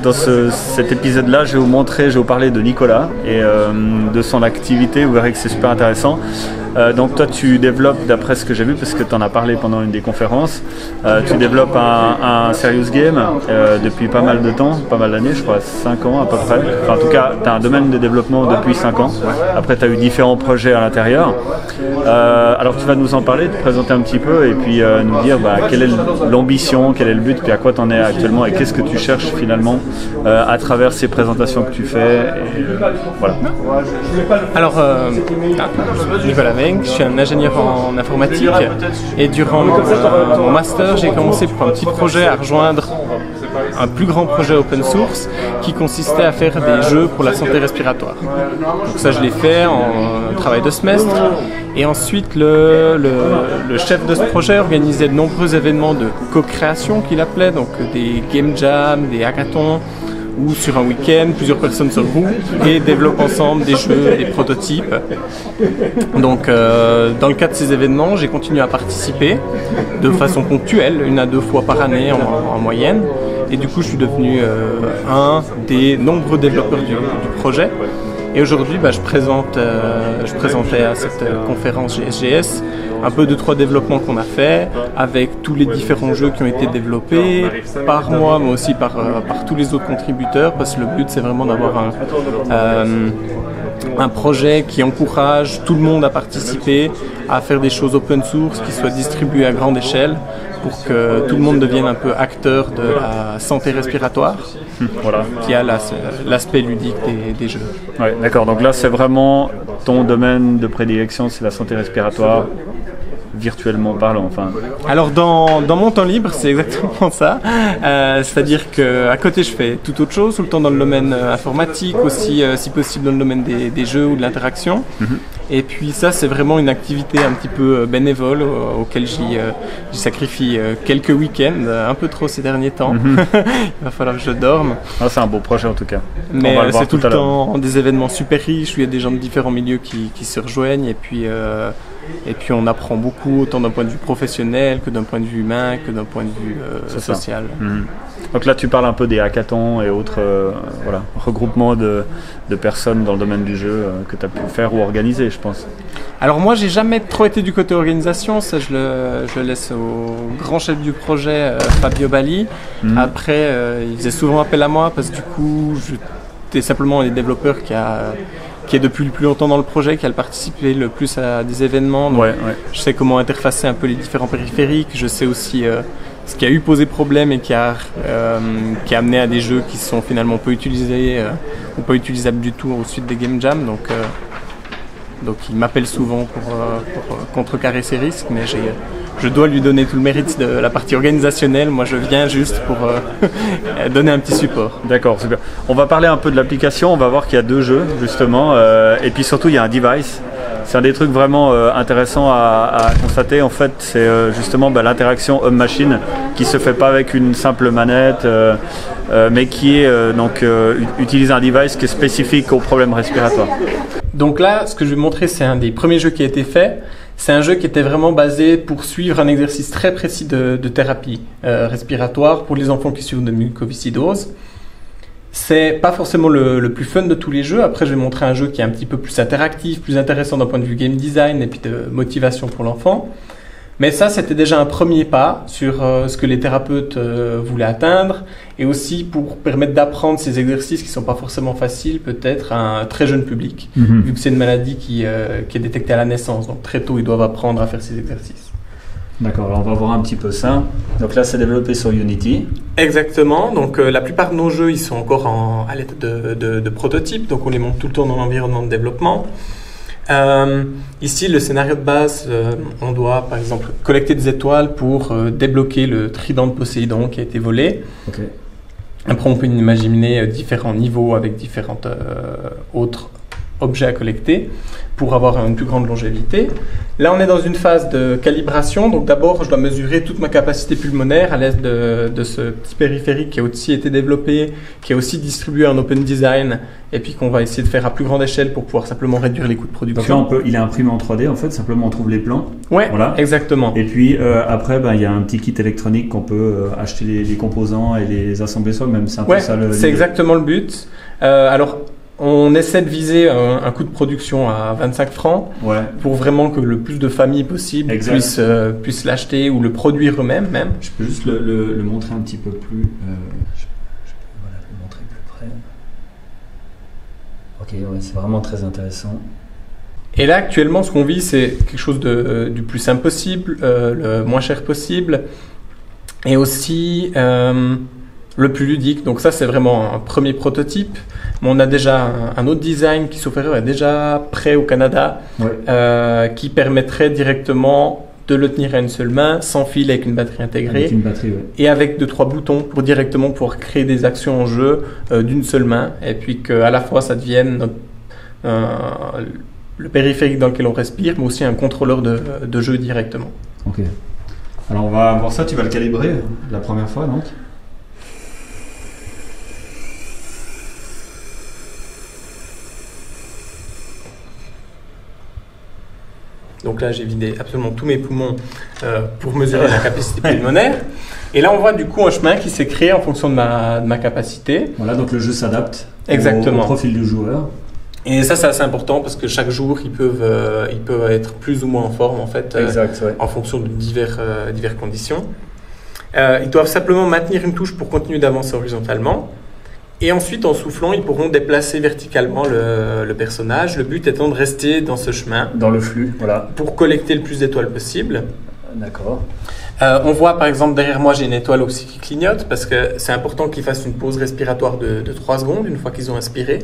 dans cet épisode-là, je vais vous parler de Nicolas et de son activité. Vous verrez que c'est super intéressant. Donc toi tu développes, d'après ce que j'ai vu, parce que tu en as parlé pendant une des conférences, tu développes un serious game depuis pas mal de temps, pas mal d'années, je crois 5 ans à peu près. Enfin, en tout cas, tu as un domaine de développement depuis 5 ans. Après, tu as eu différents projets à l'intérieur. Alors tu vas nous en parler, te présenter un petit peu et puis nous dire quelle est l'ambition, quel est le but, puis à quoi tu en es actuellement et qu'est-ce que tu cherches finalement à travers ces présentations que tu fais. Et, voilà. Alors, Nicolas, je suis un ingénieur en informatique et durant mon master, j'ai commencé pour un petit projet à rejoindre un plus grand projet open source qui consistait à faire des jeux pour la santé respiratoire. Donc ça, je l'ai fait en travail de semestre. Et ensuite, le chef de ce projet organisait de nombreux événements de co-création qu'il appelait, donc des game jams, des hackathons, où sur un week-end, plusieurs personnes se regroupent et développent ensemble des jeux, des prototypes. Donc, dans le cadre de ces événements, j'ai continué à participer de façon ponctuelle, 1 à 2 fois par année en moyenne. Et du coup, je suis devenu un des nombreux développeurs du projet. Et aujourd'hui, je présentais à cette conférence GSGS un peu 2-3 développements qu'on a fait avec tous les différents jeux qui ont été développés par moi, mais aussi par tous les autres contributeurs, parce que le but, c'est vraiment d'avoir un projet qui encourage tout le monde à participer, à faire des choses open source qui soient distribuées à grande échelle pour que tout le monde devienne un peu acteur de la santé respiratoire, voilà, qui a l'aspect ludique des jeux. Ouais, d'accord, donc là c'est vraiment ton domaine de prédilection, c'est la santé respiratoire, virtuellement parlant. Enfin. Alors dans mon temps libre, c'est exactement ça. C'est-à-dire qu'à côté, je fais tout autre chose, tout le temps dans le domaine informatique, aussi si possible dans le domaine des jeux ou de l'interaction. Et puis ça, c'est vraiment une activité un petit peu bénévole auquel j'y sacrifie quelques week-ends, un peu trop ces derniers temps. Il va falloir que je dorme. Ah, c'est un beau projet en tout cas. Mais c'est tout le temps des événements super riches où il y a des gens de différents milieux qui se rejoignent et puis on apprend beaucoup, autant d'un point de vue professionnel que d'un point de vue humain, que d'un point de vue social. Donc là, tu parles un peu des hackathons et autres regroupements de personnes dans le domaine du jeu que tu as pu faire ou organiser, je pense. Alors moi, j'ai jamais trop été du côté organisation, ça je le laisse au grand chef du projet, Fabio Bali. Après, il faisait souvent appel à moi parce que du coup, j'étais simplement un des développeurs qui est depuis le plus longtemps dans le projet, qui a participé le plus à des événements. Donc je sais comment interfacer un peu les différents périphériques. Je sais aussi ce qui a eu posé problème et qui a amené à des jeux qui sont finalement peu utilisés ou pas utilisables du tout au suite des game jams. Donc il m'appelle souvent pour contrecarrer ces risques, mais je dois lui donner tout le mérite de la partie organisationnelle. Moi, je viens juste pour donner un petit support. D'accord, super. On va parler un peu de l'application. On va voir qu'il y a 2 jeux, justement. Et puis surtout, il y a un device. C'est un des trucs vraiment intéressants à constater. En fait, c'est justement l'interaction homme-machine qui se fait pas avec une simple manette, mais qui est utilise un device qui est spécifique aux problèmes respiratoires. Donc là, ce que je vais montrer, c'est un des premiers jeux qui a été fait. C'est un jeu qui était vraiment basé pour suivre un exercice très précis de thérapie respiratoire pour les enfants qui souffrent de mucoviscidose. C'est pas forcément le plus fun de tous les jeux. Après, je vais montrer un jeu qui est un petit peu plus interactif, plus intéressant d'un point de vue game design et puis de motivation pour l'enfant. Mais ça, c'était déjà un premier pas sur ce que les thérapeutes voulaient atteindre et aussi pour permettre d'apprendre ces exercices qui ne sont pas forcément faciles, peut-être à un très jeune public, vu que c'est une maladie qui est détectée à la naissance. Donc très tôt, ils doivent apprendre à faire ces exercices. D'accord, alors on va voir un petit peu ça. Donc là, c'est développé sur Unity. Exactement, donc la plupart de nos jeux, ils sont encore à l'état de prototypes, donc on les monte tout le temps dans l'environnement de développement. Ici, le scénario de base, on doit par exemple collecter des étoiles pour débloquer le trident de Poséidon qui a été volé. Okay. Après, on peut imaginer différents niveaux avec différents autres objets à collecter pour avoir une plus grande longévité. Là, on est dans une phase de calibration. Donc d'abord, je dois mesurer toute ma capacité pulmonaire à l'aide de ce petit périphérique qui a aussi été développé, qui est aussi distribué en open design, et puis qu'on va essayer de faire à plus grande échelle pour pouvoir simplement réduire les coûts de production. Donc là, il est imprimé en 3D, en fait, simplement on trouve les plans. Ouais, voilà. Exactement. Et puis après, il y a un petit kit électronique qu'on peut acheter les composants et les assembler soi-même. C'est un peu ça c'est exactement le but. Alors, on essaie de viser un coût de production à 25 francs pour vraiment que le plus de familles possible puissent l'acheter ou le produire eux-mêmes même. Je peux juste le montrer un petit peu plus. Je peux le montrer plus près. Ok, c'est vraiment très intéressant. Et là, actuellement, ce qu'on vit, c'est quelque chose du plus simple possible, le moins cher possible, et aussi le plus ludique. Donc ça, c'est vraiment un premier prototype. Mais on a déjà un autre design qui, sauf erreur, est déjà prêt au Canada, qui permettrait directement de le tenir à une seule main, sans fil, avec une batterie intégrée, et avec 2-3 boutons pour directement pouvoir créer des actions en jeu d'une seule main, et puis qu'à la fois ça devienne le périphérique dans lequel on respire, mais aussi un contrôleur de jeu directement. Ok. Alors on va voir ça, tu vas le calibrer la première fois donc. Donc là, j'ai vidé absolument tous mes poumons pour mesurer la capacité pulmonaire. Et là, on voit du coup un chemin qui s'est créé en fonction de ma capacité. Voilà, donc le jeu s'adapte au profil du joueur. Et ça, c'est assez important parce que chaque jour, ils peuvent être plus ou moins en forme en fait, en fonction de diverses conditions. Ils doivent simplement maintenir une touche pour continuer d'avancer horizontalement. Et ensuite, en soufflant, ils pourront déplacer verticalement le personnage. Le but étant de rester dans ce chemin. Dans le flux, voilà. Pour collecter le plus d'étoiles possible. D'accord. On voit par exemple derrière moi, j'ai une étoile aussi qui clignote parce que c'est important qu'ils fassent une pause respiratoire de 3 secondes une fois qu'ils ont inspiré.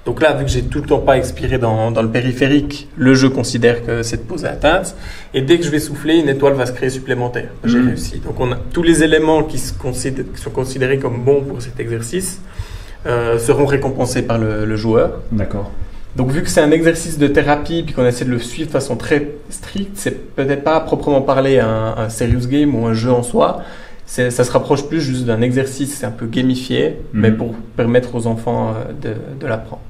Donc là, vu que j'ai tout le temps pas expiré dans le périphérique, le jeu considère que cette pause est atteinte. Et dès que je vais souffler, une étoile va se créer supplémentaire. J'ai réussi. Donc on a tous les éléments qui sont considérés comme bons pour cet exercice. Seront récompensés par le joueur. D'accord. Donc vu que c'est un exercice de thérapie puis qu'on essaie de le suivre de façon très stricte, c'est peut-être pas à proprement parler un serious game ou un jeu en soi. Ça se rapproche plus juste d'un exercice un peu gamifié, mais pour permettre aux enfants de l'apprendre.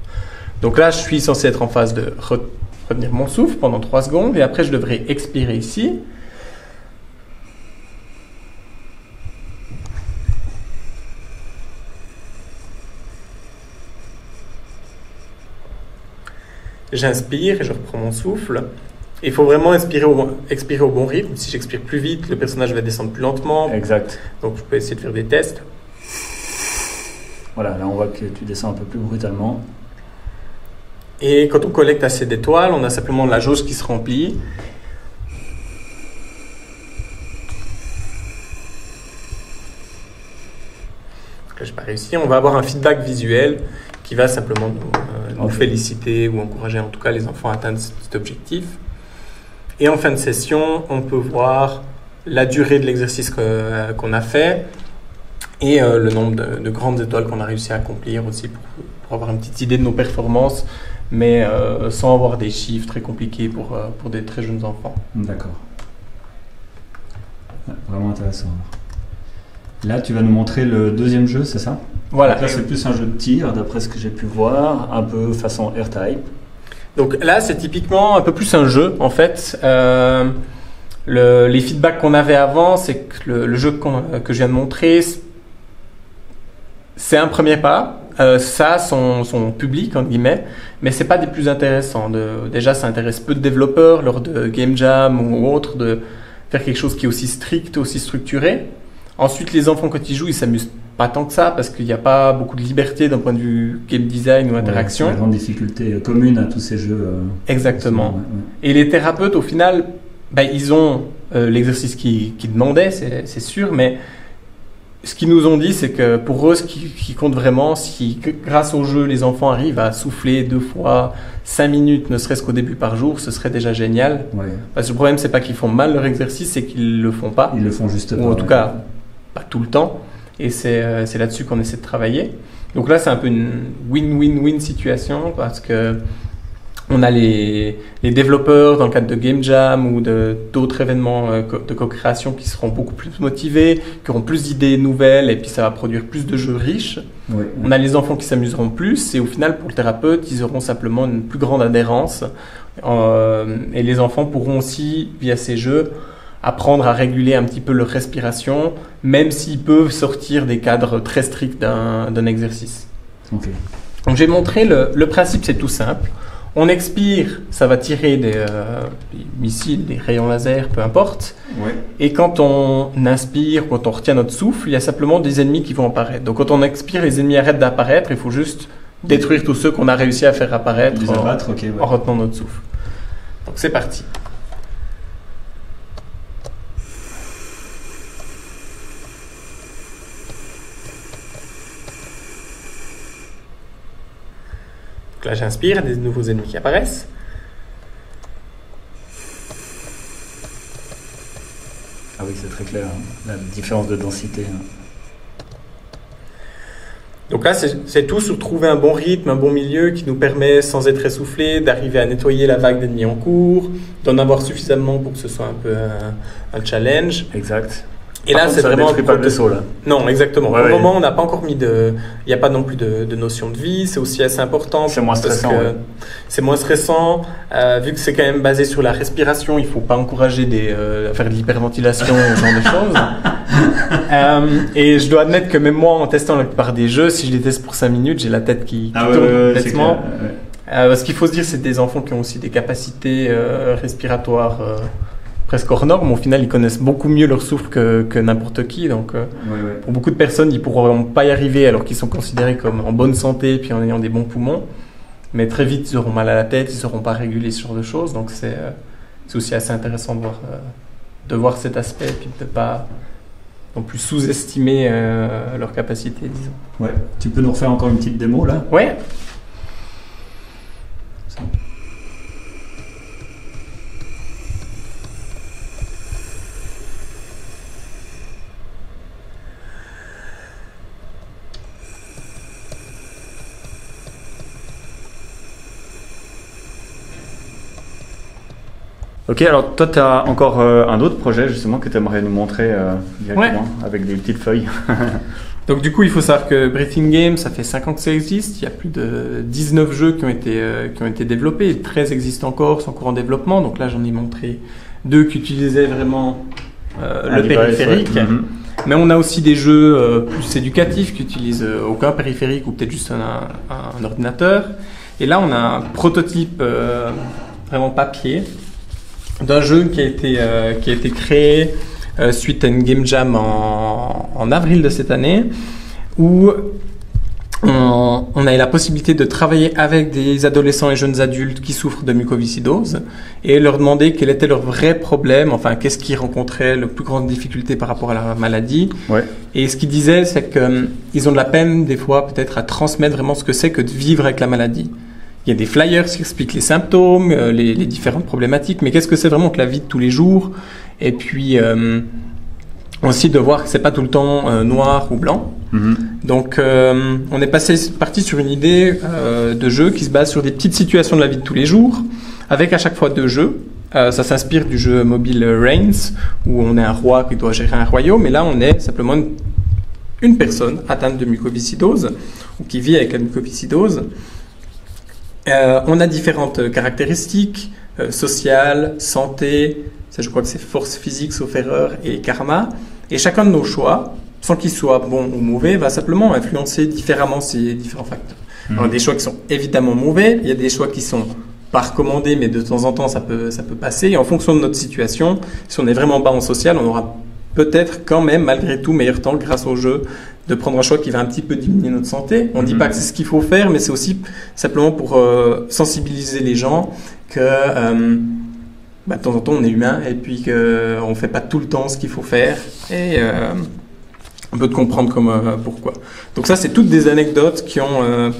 Donc là, je suis censé être en phase de retenir mon souffle pendant 3 secondes et après je devrais expirer ici. J'inspire et je reprends mon souffle. Il faut vraiment expirer au bon rythme. Si j'expire plus vite, le personnage va descendre plus lentement. Exact. Donc je peux essayer de faire des tests. Voilà, là on voit que tu descends un peu plus brutalement. Et quand on collecte assez d'étoiles, on a simplement la jauge qui se remplit. Là, je n'ai pas réussi. On va avoir un feedback visuel qui va simplement nous féliciter ou encourager en tout cas les enfants à atteindre cet objectif. Et en fin de session, on peut voir la durée de l'exercice qu'on a fait et le nombre de grandes étoiles qu'on a réussi à accomplir aussi pour avoir une petite idée de nos performances, mais sans avoir des chiffres très compliqués pour des très jeunes enfants. D'accord. Vraiment intéressant. Là, tu vas nous montrer le deuxième jeu, c'est ça? Voilà. Donc là, c'est plus un jeu de tir, d'après ce que j'ai pu voir, un peu façon R-Type. Donc là, c'est typiquement un peu plus un jeu, en fait. Les feedbacks qu'on avait avant, c'est que le jeu que je viens de montrer, c'est un premier pas. Ça a son public, entre guillemets, mais c'est pas des plus intéressants. Déjà, ça intéresse peu de développeurs lors de Game Jam ou autre, de faire quelque chose qui est aussi strict, aussi structuré. Ensuite, les enfants, quand ils jouent, ils s'amusent pas tant que ça parce qu'il n'y a pas beaucoup de liberté d'un point de vue game design ou interaction. C'est la grande difficulté commune à tous ces jeux. Exactement. Et les thérapeutes, au final, ils ont l'exercice qu'ils demandaient, c'est sûr, mais ce qu'ils nous ont dit, c'est que pour eux, ce qui compte vraiment, si grâce au jeu, les enfants arrivent à souffler 2 fois 5 minutes, ne serait-ce qu'au début par jour, ce serait déjà génial. Ouais. Parce que le problème, c'est pas qu'ils font mal leur exercice, c'est qu'ils le font pas. Ils le font juste pas. Ou en tout cas, pas tout le temps. Et c'est là-dessus qu'on essaie de travailler. Donc là, c'est un peu une win-win-win situation parce que On a les développeurs dans le cadre de Game Jam ou d'autres événements de co-création qui seront beaucoup plus motivés, qui auront plus d'idées nouvelles et puis ça va produire plus de jeux riches. Oui. On a les enfants qui s'amuseront plus et au final pour le thérapeute ils auront simplement une plus grande adhérence et les enfants pourront aussi via ces jeux apprendre à réguler un petit peu leur respiration même s'ils peuvent sortir des cadres très stricts d'un exercice. Okay. Donc j'ai montré le principe, c'est tout simple. On expire, ça va tirer des missiles, des rayons laser, peu importe. Ouais. Et quand on inspire, quand on retient notre souffle, il y a simplement des ennemis qui vont apparaître. Donc quand on expire, les ennemis arrêtent d'apparaître. Il faut juste détruire tous ceux qu'on a réussi à faire apparaître en retenant notre souffle. Donc c'est parti. Donc là, j'inspire, des nouveaux ennemis qui apparaissent. Ah oui, c'est très clair, hein, la différence de densité. Hein. Donc là, c'est tout sur trouver un bon rythme, un bon milieu qui nous permet, sans être essoufflé, d'arriver à nettoyer la vague d'ennemis en cours, d'en avoir suffisamment pour que ce soit un peu un challenge. Exact. Et là, c'est vraiment pas le vaisseau là. Non, exactement. Ouais, Pour le moment, on n'a pas encore mis il n'y a pas non plus de notion de vie. C'est aussi assez important. C'est moins stressant. C'est moins stressant. Vu que c'est quand même basé sur la respiration, il ne faut pas encourager à faire de l'hyperventilation, ce genre de choses. Et je dois admettre que même moi, en testant la plupart des jeux, si je les teste pour 5 minutes, j'ai la tête qui tourne complètement. Ce qu'il faut se dire, c'est des enfants qui ont aussi des capacités respiratoires presque hors normes. Au final, ils connaissent beaucoup mieux leur souffle que n'importe qui. Donc, pour beaucoup de personnes, ils ne pourront pas y arriver alors qu'ils sont considérés comme en bonne santé puis en ayant des bons poumons. Mais très vite, ils auront mal à la tête, ils ne sauront pas réguler ce genre de choses. Donc, c'est aussi assez intéressant de voir cet aspect et puis de ne pas non plus sous-estimer leur capacité, disons. Ouais. Tu peux nous refaire encore une petite démo là ? Ouais. Ok, alors toi, tu as encore un autre projet justement que tu aimerais nous montrer directement avec des petites feuilles. Donc du coup, il faut savoir que Breathing Game, ça fait 5 ans que ça existe. Il y a plus de 19 jeux qui ont été développés. 13 existent encore, sont encore en développement. Donc là, j'en ai montré 2 qui utilisaient vraiment le périphérique. Ouais. Mais on a aussi des jeux plus éducatifs qui utilisent aucun périphérique ou peut-être juste un ordinateur. Et là, on a un prototype vraiment papier d'un jeu qui a été créé suite à une Game Jam en avril de cette année, où on a eu la possibilité de travailler avec des adolescents et jeunes adultes qui souffrent de mucoviscidose et leur demander quel était leur vrai problème, enfin qu'est-ce qu'ils rencontraient le plus grande difficulté par rapport à la maladie. Ouais. Et ce qu'ils disaient, c'est qu'ils ont de la peine des fois peut-être à transmettre vraiment ce que c'est que de vivre avec la maladie. Il y a des flyers qui expliquent les symptômes, les différentes problématiques, mais qu'est-ce que c'est vraiment que la vie de tous les jours? Et puis aussi de voir que c'est pas tout le temps noir ou blanc. Mm-hmm. Donc on est parti sur une idée de jeu qui se base sur des petites situations de la vie de tous les jours, avec à chaque fois 2 jeux. Ça s'inspire du jeu mobile Reigns, où on est un roi qui doit gérer un royaume, et là on est simplement une personne atteinte de mucoviscidose, ou qui vit avec la mucoviscidose. On a différentes caractéristiques, sociales, santé, ça je crois que c'est force physique sauf erreur et karma. Et chacun de nos choix, sans qu'il soit bon ou mauvais, va simplement influencer différemment ces différents facteurs. Mmh. Alors, des choix qui sont évidemment mauvais, il y a des choix qui sont pas recommandés, mais de temps en temps ça peut passer. Et en fonction de notre situation, si on est vraiment bas en social, on aura peut-être quand même, malgré tout, meilleur temps grâce au jeu de prendre un choix qui va un petit peu diminuer notre santé. On ne dit pas que c'est ce qu'il faut faire, mais c'est aussi simplement pour sensibiliser les gens que de temps en temps on est humain et puis qu'on ne fait pas tout le temps ce qu'il faut faire et on peut comprendre pourquoi. Donc ça, c'est toutes des anecdotes qui ont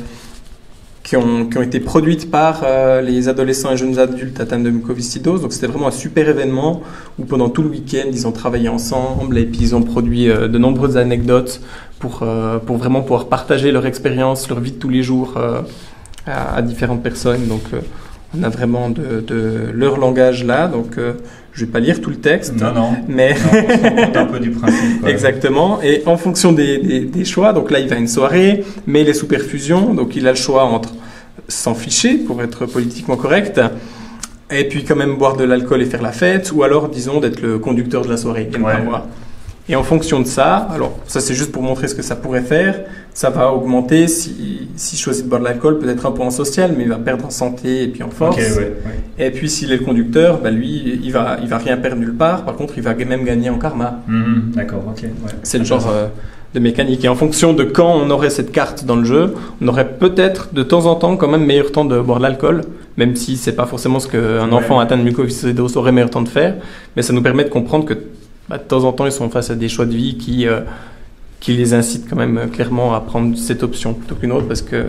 été produites par les adolescents et jeunes adultes atteints de mucoviscidose. Donc c'était vraiment un super événement où pendant tout le week-end, ils ont travaillé ensemble et puis ils ont produit de nombreuses anecdotes pour vraiment pouvoir partager leur expérience, leur vie de tous les jours à différentes personnes. Donc On a vraiment de leur langage là, donc je vais pas lire tout le texte. Non. Mais on se rend compte un peu du principe. Exactement. Et en fonction des choix, donc là il va à une soirée, mais il est sous perfusion, donc il a le choix entre s'en ficher pour être politiquement correct, et puis quand même boire de l'alcool et faire la fête, ou alors disons d'être le conducteur de la soirée et ne pas boire. Et en fonction de ça, alors ça c'est juste pour montrer ce que ça pourrait faire, ça va augmenter s'il choisit de boire de l'alcool, peut-être un peu en social, mais il va perdre en santé et puis en force. Et puis s'il est le conducteur, lui il va rien perdre nulle part, par contre il va même gagner en karma. D'accord, ok. C'est le genre de mécanique. Et en fonction de quand on aurait cette carte dans le jeu, on aurait peut-être de temps en temps quand même meilleur temps de boire de l'alcool, même si c'est pas forcément ce qu'un enfant atteint de mucoviscidose aurait meilleur temps de faire, mais ça nous permet de comprendre que de temps en temps, ils sont face à des choix de vie qui les incitent quand même clairement à prendre cette option plutôt qu'une autre, parce que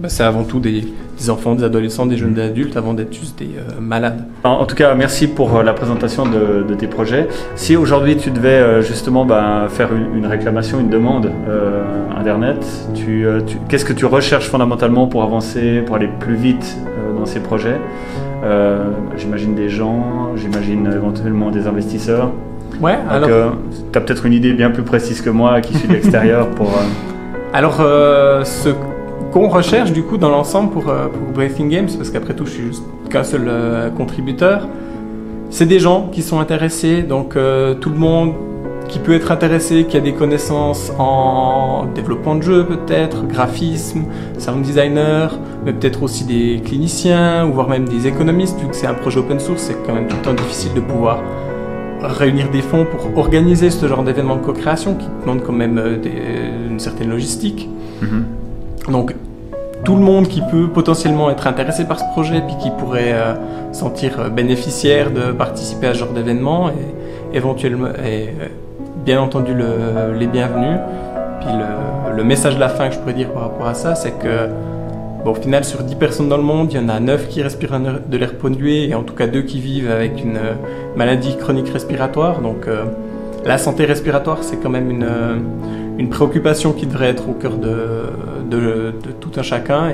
c'est avant tout des enfants, des adolescents, des jeunes adultes, avant d'être juste des malades. En tout cas, merci pour la présentation de tes projets. Si aujourd'hui tu devais justement faire une réclamation, une demande Internet, qu'est-ce que tu recherches fondamentalement pour avancer, pour aller plus vite dans ces projets? J'imagine des gens, j'imagine éventuellement des investisseurs. Ouais, donc, alors... tu as peut-être une idée bien plus précise que moi qui suis de l'extérieur pour... Alors, ce qu'on recherche du coup dans l'ensemble pour Breathing Games, parce qu'après tout je suis juste qu'un seul contributeur, c'est des gens qui sont intéressés, donc tout le monde qui peut être intéressé, qui a des connaissances en développement de jeux peut-être, graphisme, sound designer, mais peut-être aussi des cliniciens, ou voire même des économistes, vu que c'est un projet open source, c'est quand même tout le temps difficile de pouvoir réunir des fonds pour organiser ce genre d'événement de co-création qui demande quand même une certaine logistique. Donc tout le monde qui peut potentiellement être intéressé par ce projet puis qui pourrait sentir bénéficiaire de participer à ce genre d'événement et éventuellement bien entendu les bienvenus. Puis le message de la fin que je pourrais dire par rapport à ça, c'est que au final, sur 10 personnes dans le monde, il y en a 9 qui respirent de l'air pollué et en tout cas 2 qui vivent avec une maladie chronique respiratoire. Donc la santé respiratoire, c'est quand même une préoccupation qui devrait être au cœur de tout un chacun.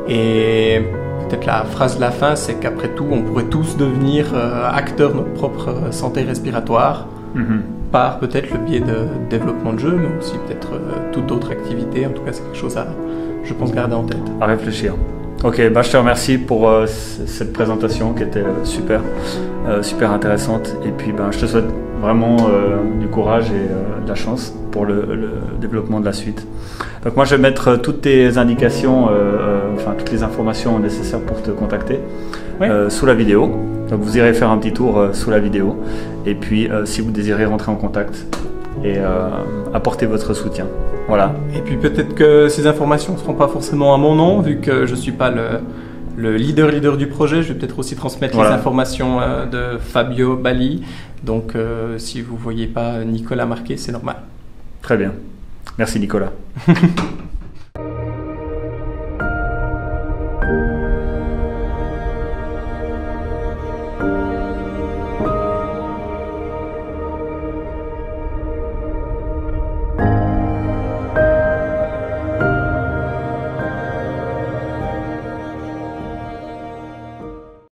Et peut-être la phrase de la fin, c'est qu'après tout, on pourrait tous devenir acteurs de notre propre santé respiratoire. Par peut-être le biais de développement de jeux, mais aussi peut-être toute autre activité. En tout cas, c'est quelque chose à, je pense, garder en tête. À réfléchir. Ok, je te remercie pour cette présentation qui était super intéressante. Et puis, je te souhaite vraiment du courage et de la chance pour le développement de la suite. Donc moi, je vais mettre toutes tes indications, toutes les informations nécessaires pour te contacter sous la vidéo. Donc vous irez faire un petit tour sous la vidéo. Et puis, si vous désirez rentrer en contact et apporter votre soutien. Voilà. Et puis peut-être que ces informations ne seront pas forcément à mon nom, vu que je ne suis pas le leader du projet. Je vais peut-être aussi transmettre les informations de Fabio Bali. Donc si vous ne voyez pas Nicolas marqué, c'est normal. Très bien. Merci Nicolas.